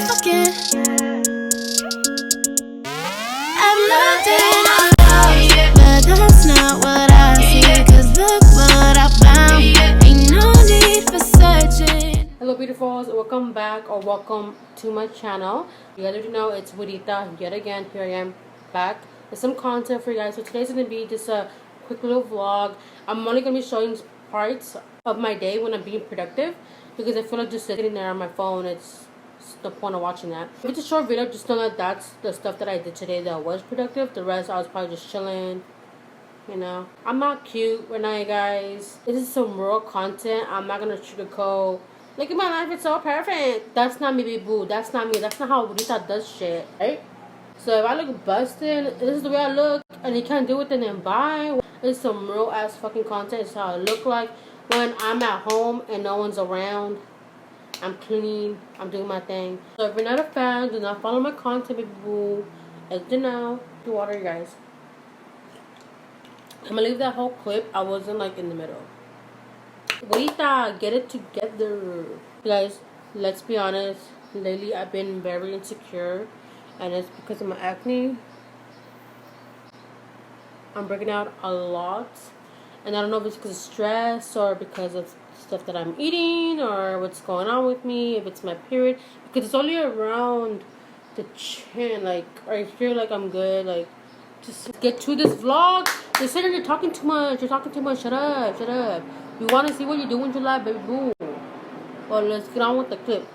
fucking. I've looked in all out, but that's not what I see. Cause look what I found. Ain't no need for searching. Hello beautifuls, welcome back or welcome to my channel. You guys already know it's Wadita yet again. Here I am back with some content for you guys. So today's gonna be just a quick little vlog. I'm only gonna be showing parts of my day when I'm being productive, because I feel like just sitting there on my phone, it's the point of watching that. If it's a short video, just know that that's the stuff that I did today that was productive. The rest I was probably just chilling, you know. I'm not cute right now, you guys. This is some real content. I'm not gonna sugarcoat. Look at my life, it's so perfect. That's not me, baby boo. That's not me. That's not how Rita does shit, right? So if I look busted, this is the way I look, and you can't do it, then bye. It's some real ass fucking content. It's how I look like when I'm at home and no one's around. I'm clean. I'm doing my thing. So if you're not a fan, do not follow my content, baby boo. As you know, do water, you guys. I'm gonna leave that whole clip. I wasn't like in the middle. Wait, get it together. You guys, let's be honest. Lately, I've been very insecure, and it's because of my acne. I'm breaking out a lot, and I don't know if it's because of stress or because of stuff that I'm eating or what's going on with me, if it's my period, because it's only around the chin, like right here, like I'm good. Like, just get to this vlog. You're sitting there talking too much. You're talking too much. Shut up, shut up. You want to see what you do in July, baby boo. Well, let's get on with the clip.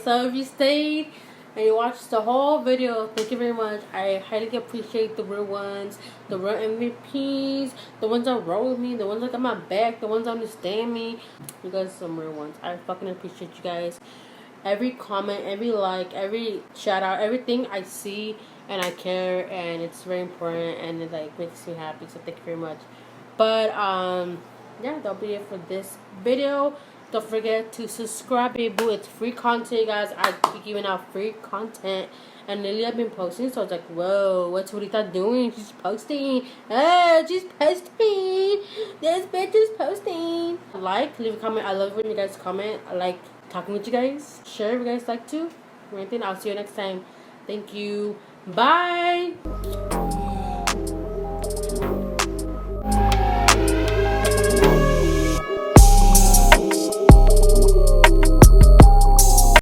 So if you stayed and you watched the whole video, thank you very much. I highly appreciate the real ones, the real MVPs, the ones that roll with me, the ones that got my back, the ones that understand me. You guys are some real ones. I fucking appreciate you guys. Every comment, every like, every shout out, everything I see and I care, and it's very important, and it like makes me happy. So thank you very much. But yeah, that'll be it for this video. Don't forget to subscribe, baby boo. It's free content, guys. I keep giving out free content, and lately I've been posting, so I was like, whoa, what's Rita doing? She's posting. Oh, she's posting. This bitch is posting. Like, leave a comment. I love when you guys comment. I like talking with you guys. Share if you guys like to. Or anything. I'll see you next time. Thank you. Bye.